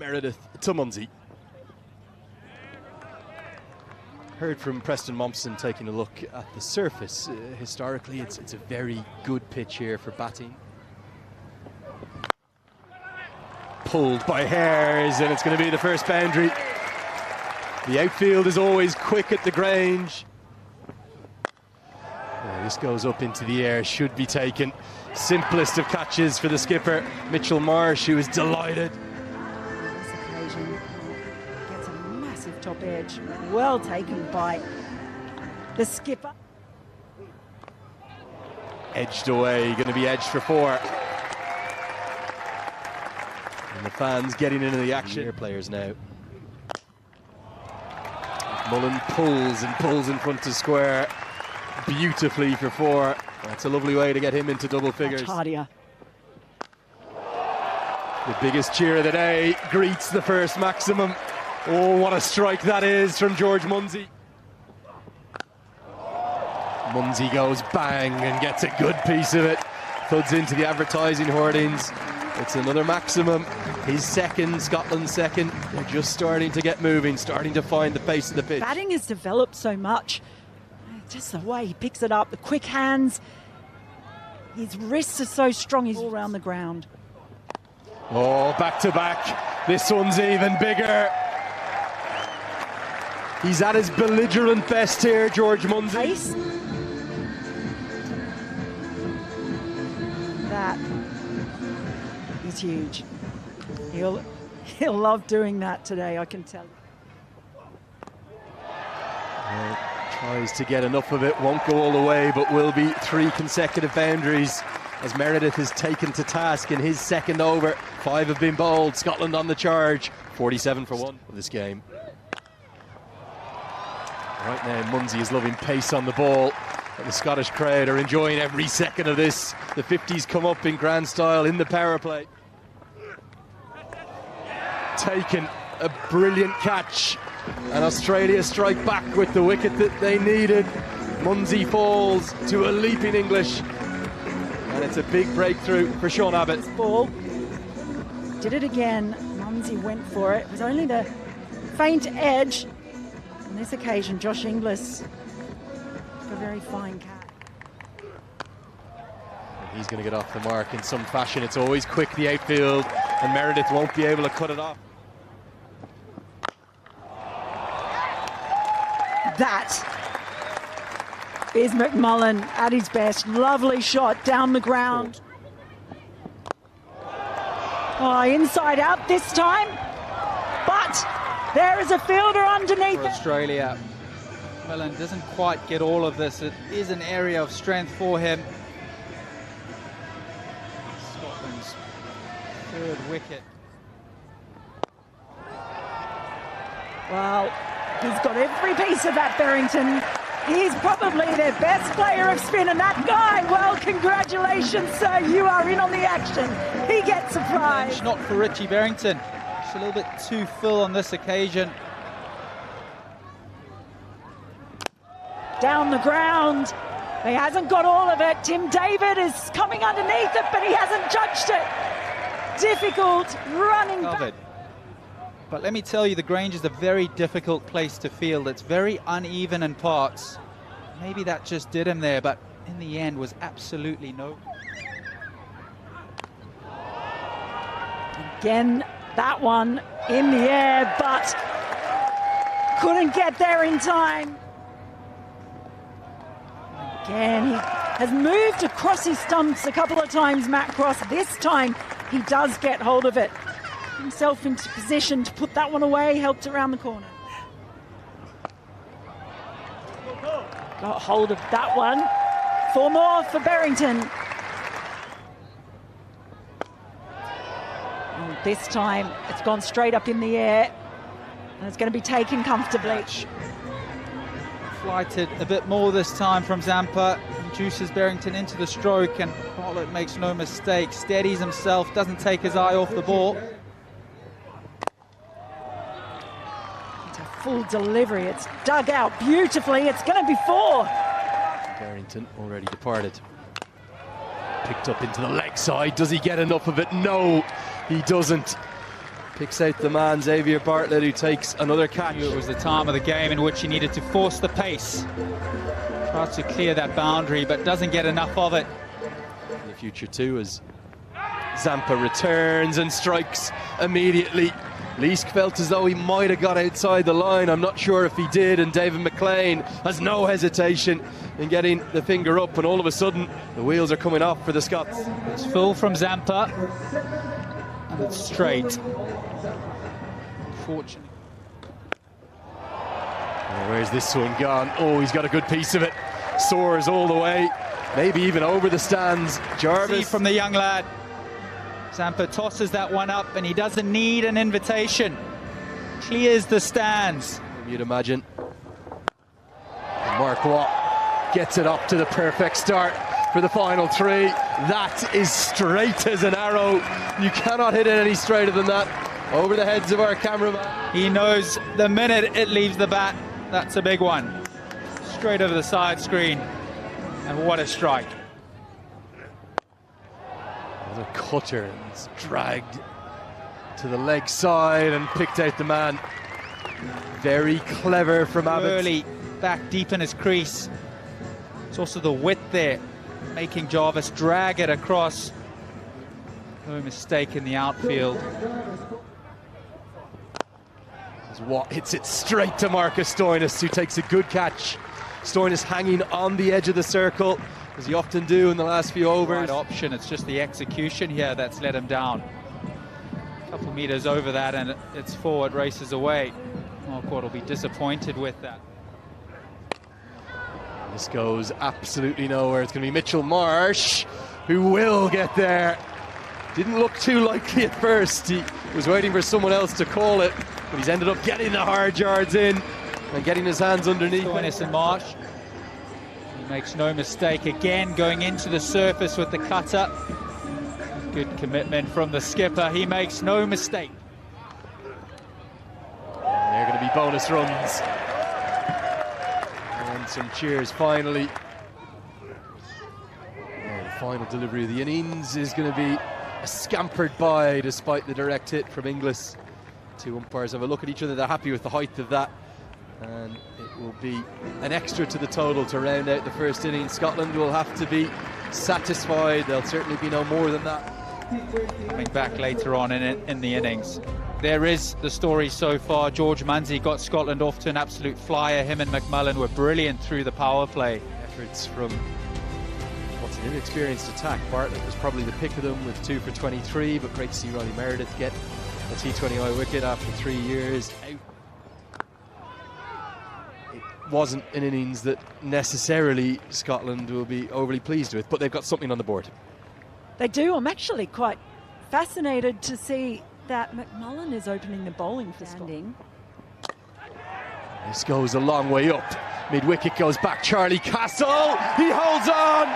Meredith to Munzi. Heard from Preston Mompson taking a look at the surface. Historically, it's a very good pitch here for batting. Pulled by Hares, and it's going to be the first boundary. The outfield is always quick at the Grange. This goes up into the air, should be taken. Simplest of catches for the skipper, Mitchell Marsh, who is delighted. This occasion gets a massive top edge, well taken by the skipper. Edged away, going to be edged for 4. And the fans getting into the action. Here players now. Mullen pulls and pulls in front to square. Beautifully for 4. That's a lovely way to get him into double figures. Hardier. The biggest cheer of the day greets the first maximum. Oh, what a strike that is from George Munzi. Munzi goes bang and gets a good piece of it. Thuds into the advertising hoardings. It's another maximum. His second, Scotland's second. They're just starting to get moving, starting to find the pace of the pitch. Batting has developed so much. Just the way he picks it up, the quick hands. His wrists are so strong, he's all around the ground. Oh, back to back. This one's even bigger. He's at his belligerent best here, George Munzi. Pace. That is huge. He'll love doing that today, I can tell. Tries to get enough of it, won't go all the way, but will be 3 consecutive boundaries as Meredith is taken to task in his second over. 5 have been bowled, Scotland on the charge, 47 for 1 of this game. Right now Munzi is loving pace on the ball, but the Scottish crowd are enjoying every second of this. The 50s come up in grand style in the power play. Taken, a brilliant catch. And Australia strike back with the wicket that they needed. Munzi falls to a leaping English. And it's a big breakthrough for Sean Abbott. Ball. Did it again. Munzi went for it. It was only the faint edge. On this occasion, Josh Inglis took a very fine catch. And he's going to get off the mark in some fashion. It's always quick, the outfield, and Meredith won't be able to cut it off. That is McMullen at his best. Lovely shot down the ground. Oh, inside out this time. But there is a fielder underneath for Australia. McMullen doesn't quite get all of this. It is an area of strength for him. Scotland's 3rd wicket. Well, he's got every piece of that, Berrington. He's probably their best player of spin, and that guy, well, congratulations, sir, you are in on the action. He gets a prize. Not for Richie Berrington. Just a little bit too full on this occasion. Down the ground. He hasn't got all of it. Tim David is coming underneath it, but he hasn't judged it. Difficult running back. But let me tell you, the Grange is a very difficult place to field. It's very uneven in parts. Maybe that just did him there, but in the end was absolutely no. Again, that one in the air, but couldn't get there in time. Again, he has moved across his stumps a couple of times, Matt Cross. This time, he does get hold of it. Himself into position to put that one away, helped around the corner. Got hold of that one. 4 more for Berrington. And this time, it's gone straight up in the air. And it's going to be taken comfortably. Flighted a bit more this time from Zampa. Induces Berrington into the stroke, and Bartlett makes no mistake. Steadies himself, doesn't take his eye off the ball. Full delivery, it's dug out beautifully, it's going to be 4. Berrington already departed. Picked up into the leg side, does he get enough of it? No, he doesn't. Picks out the man, Xavier Bartlett, who takes another catch. It was the time of the game in which he needed to force the pace. Tries to clear that boundary, but doesn't get enough of it. In the future too, as Zampa returns and strikes immediately. Leask felt as though he might have got outside the line. I'm not sure if he did, and David McLean has no hesitation in getting the finger up, and all of a sudden the wheels are coming off for the Scots. It's full from Zampa, and it's straight. Unfortunately. Where's this one gone? Oh, he's got a good piece of it. Soars all the way, maybe even over the stands. Jarvis. See from the young lad. Zampa tosses that one up, and he doesn't need an invitation. Clears the stands. You'd imagine. And Mark Watt gets it up to the perfect start for the final three. That is straight as an arrow. You cannot hit it any straighter than that. Over the heads of our cameraman. He knows the minute it leaves the bat, that's a big one. Straight over the side screen. And what a strike. The cutter, and it's dragged to the leg side and picked out the man. Very clever from Abbott. Early back deep in his crease. It's also the width there, making Jarvis drag it across. No mistake in the outfield. As Watt hits it straight to Marcus Stoinis, who takes a good catch. Stoinis hanging on the edge of the circle, as you often do in the last few overs. Right option, it's just the execution here that's let him down. A couple meters over that and it's forward, races away. Marquardt will be disappointed with that. This goes absolutely nowhere. It's going to be Mitchell Marsh who will get there. Didn't look too likely at first. He was waiting for someone else to call it, but he's ended up getting the hard yards in and getting his hands underneath. Stoinis and Marsh. Makes no mistake, again going into the surface with the cutter. Good commitment from the skipper, he makes no mistake. And they're going to be bonus runs. And some cheers finally. And the final delivery of the innings is going to be a scampered by despite the direct hit from Inglis. Two umpires have a look at each other, they're happy with the height of that. And it will be an extra to the total to round out the first inning. Scotland will have to be satisfied. There'll certainly be no more than that. Coming back later on in the innings. There is the story so far. George Munsey got Scotland off to an absolute flyer. Him and McMullen were brilliant through the power play. Efforts from what's an inexperienced attack. Bartlett was probably the pick of them with 2 for 23, but great to see Ronnie Meredith get a T20I wicket after 3 years out. Wasn't an innings that necessarily Scotland will be overly pleased with, but they've got something on the board. They do. I'm actually quite fascinated to see that McMullen is opening the bowling for Scotland. This goes a long way up. Mid-wicket goes back, Charlie Castle, he holds on!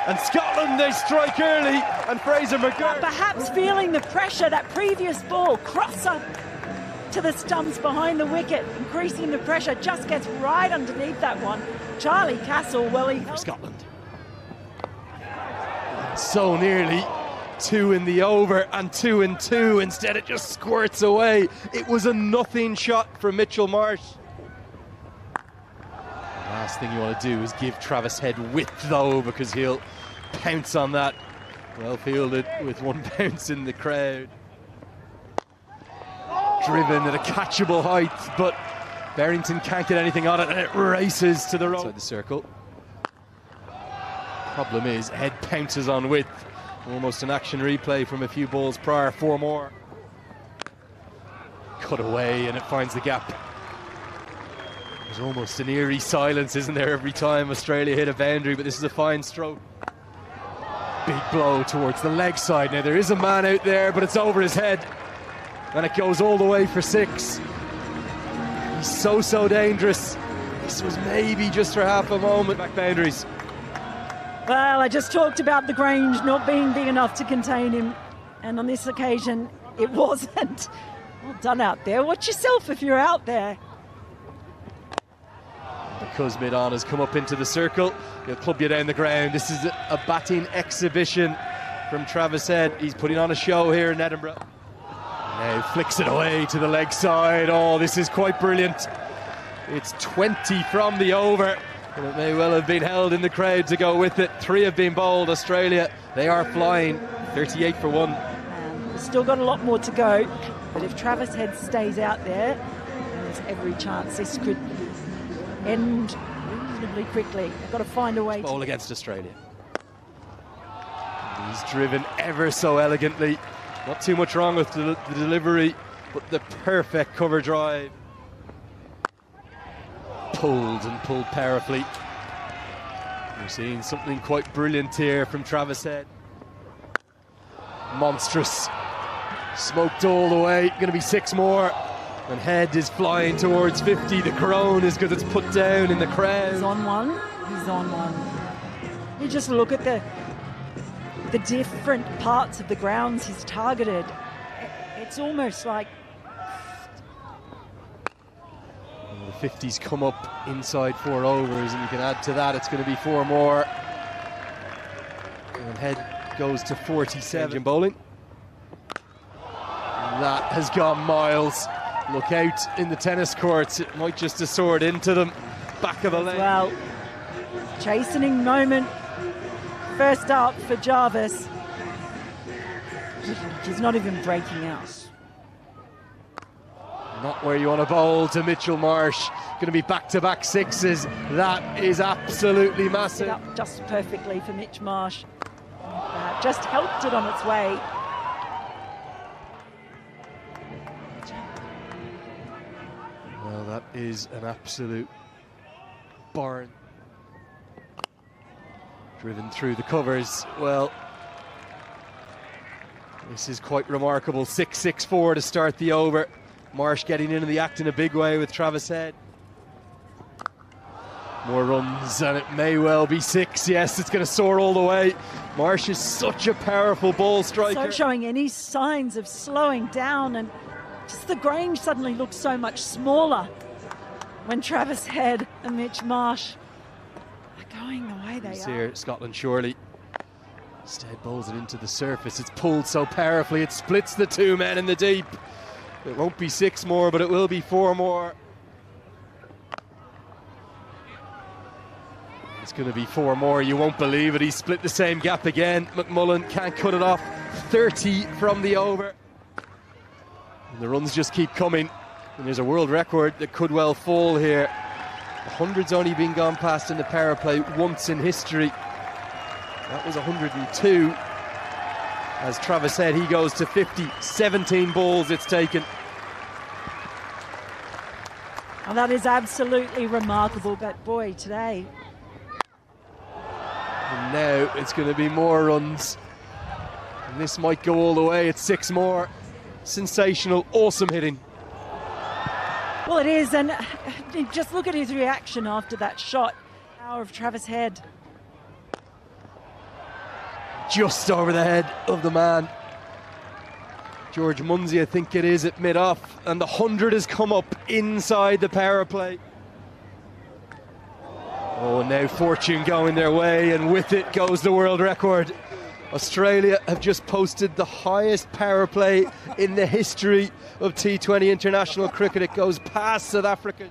And Scotland, they strike early, and Fraser McGurk. Perhaps feeling the pressure, that previous ball, cross up to the stumps behind the wicket, increasing the pressure, just gets right underneath that one. Charlie Castle, well, he for Scotland. So nearly 2 in the over and 2 in 2. Instead, it just squirts away. It was a nothing shot from Mitchell Marsh. The last thing you want to do is give Travis Head width, though, because he'll pounce on that. Well fielded with one bounce in the crowd. Driven at a catchable height, but Barrington can't get anything on it, and it races to the right outside the circle. Problem is, Head pounces on width. Almost an action replay from a few balls prior. 4 more. Cut away, and it finds the gap. There's almost an eerie silence, isn't there, every time Australia hit a boundary, but this is a fine stroke. Big blow towards the leg side. Now, there is a man out there, but it's over his head. And it goes all the way for 6. He's so dangerous. This was maybe just for half a moment. Back boundaries. Well, I just talked about the Grange not being big enough to contain him, and on this occasion it wasn't. Well done out there. Watch yourself if you're out there. Because mid-on has come up into the circle, he'll club you down the ground. This is a batting exhibition from Travis Head. He's putting on a show here in Edinburgh. Now flicks it away to the leg side. Oh, this is quite brilliant. It's 20 from the over, and it may well have been held in the crowd to go with it. 3 have been bowled. Australia, they are flying. 38 for 1. We've still got a lot more to go, but if Travis Head stays out there, there's every chance this could end reasonably quickly. They've got to find a way to bowl against Australia. He's driven ever so elegantly. Not too much wrong with the delivery, but the perfect cover drive. Pulled and pulled powerfully. We're seeing something quite brilliant here from Travis Head. Monstrous. Smoked all the way. Going to be 6 more. And Head is flying towards 50. The crone is because it's put down in the crowd. He's on one. He's on one. You just look at the different parts of the grounds he's targeted. It's almost like the 50s come up inside 4 overs, and you can add to that, it's going to be 4 more. And Head goes to 47 in bowling. And that has gone miles. Look out in the tennis courts, it might just have soared into them. Back of the lane. Well, chastening moment. First up for Jarvis. He's not even breaking out. Not where you want to bowl to Mitchell Marsh. Going to be back-to-back 6s. That is absolutely massive. Set up just perfectly for Mitch Marsh. Just helped it on its way. Well, that is an absolute barn. Driven through the covers. Well, this is quite remarkable. 6-6-4 to start the over. Marsh getting into the act in a big way with Travis Head. More runs, and it may well be 6. Yes, it's going to soar all the way. Marsh is such a powerful ball striker. Not showing any signs of slowing down, and just the Grange suddenly looks so much smaller when Travis Head and Mitch Marsh are going the way they are. Here, Scotland surely. Instead bowls it into the surface. It's pulled so powerfully, it splits the 2 men in the deep. It won't be 6 more, but it will be 4 more. It's going to be 4 more. You won't believe it. He split the same gap again. McMullen can't cut it off. 30 from the over. And the runs just keep coming. And there's a world record that could well fall here. 100's only been gone past in the power play once in history. That was 102. As Travis said, he goes to 50. 17 balls it's taken. And that is absolutely remarkable, but boy, today. And now it's going to be more runs. And this might go all the way. It's 6 more. Sensational, awesome hitting. Well, it is, and just look at his reaction after that shot. Power of Travis Head. Just over the head of the man. George Munsey, I think it is, at mid-off, and the 100 has come up inside the power play. Oh, now fortune going their way, and with it goes the world record. Australia have just posted the highest power play in the history of T20 international cricket. It goes past South Africa.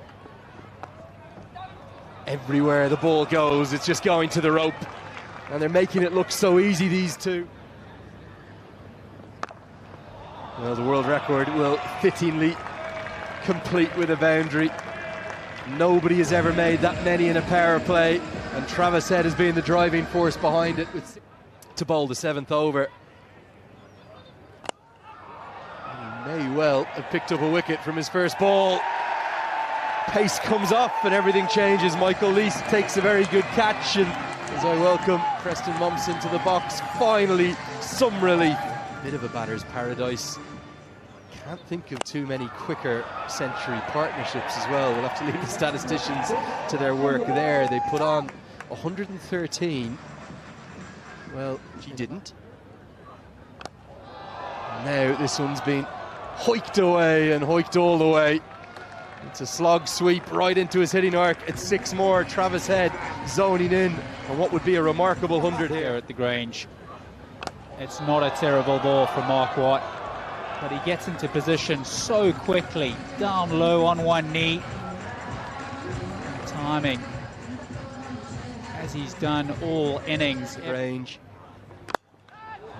Everywhere the ball goes, it's just going to the rope. And they're making it look so easy, these two. Well, the world record will fittingly complete with a boundary. Nobody has ever made that many in a power play, and Travis Head has been the driving force behind it to bowl the 7th over. And he may well have picked up a wicket from his first ball. Pace comes off and everything changes. Michael Lease takes a very good catch, and as I welcome Preston Momsen to the box, finally some relief. Bit of a batter's paradise. Can't think of too many quicker century partnerships as well. We'll have to leave the statisticians to their work there. They put on 113. Well, she didn't. Now this one's been hoiked away and hoiked all the way. It's a slog sweep right into his hitting arc. It's 6 more. Travis Head zoning in on what would be a remarkable 100 here at the Grange. It's not a terrible ball from Mark Watt. but he gets into position so quickly, down low on one knee. Timing, as he's done all innings. Range.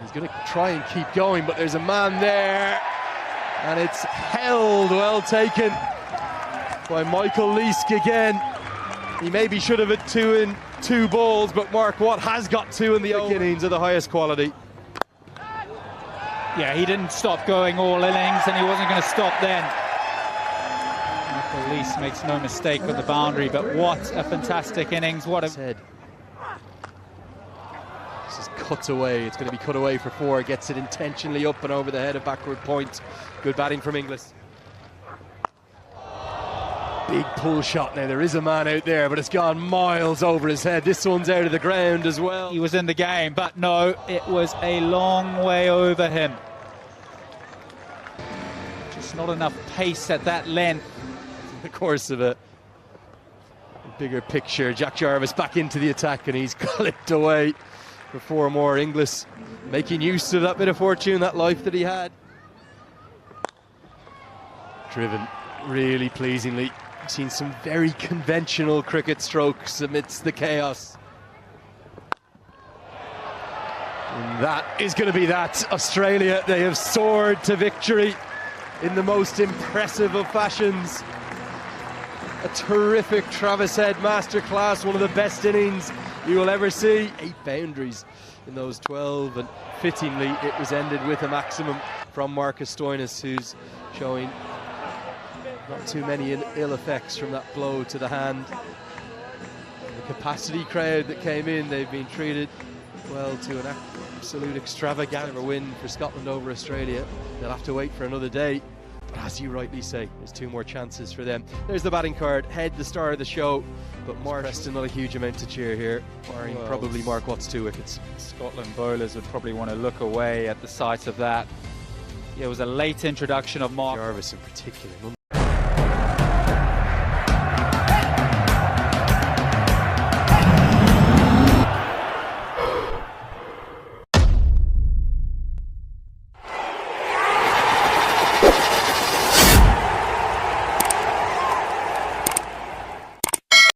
He's going to try and keep going, but there's a man there, and it's held. Well taken by Michael Leask again. He maybe should have had 2 in 2 balls, but Mark Watt has got 2 in the innings of the highest quality. Yeah, he didn't stop going all innings, and he wasn't going to stop then. Michael Leask makes no mistake with the boundary, but what a fantastic innings. What a head. This is cut away. It's going to be cut away for 4. Gets it intentionally up and over the head of backward point. Good batting from Inglis. Big pull shot now. There is a man out there, but it's gone miles over his head. This one's out of the ground as well. He was in the game, but no, it was a long way over him. Just not enough pace at that length. In the course of a bigger picture, Jack Jarvis back into the attack, and he's clipped away for 4 more. Inglis making use of that bit of fortune, that life that he had. Driven really pleasingly. Seen some very conventional cricket strokes amidst the chaos. And that is going to be that. Australia, they have soared to victory in the most impressive of fashions. A terrific Travis Head masterclass, one of the best innings you will ever see. 8 boundaries in those 12, and fittingly it was ended with a maximum from Marcus Stoinis, who's showing not too many ill effects from that blow to the hand. The capacity crowd that came in, they've been treated well to an absolute extravaganza win for Scotland over Australia. They'll have to wait for another day, but as you rightly say, there's 2 more chances for them. There's the batting card. Head, the star of the show, but Mark Preston, not a huge amount to cheer here, barring probably Mark Watt's 2 wickets. Scotland bowlers would probably want to look away at the sight of that. It was a late introduction of Mark Jarvis in particular.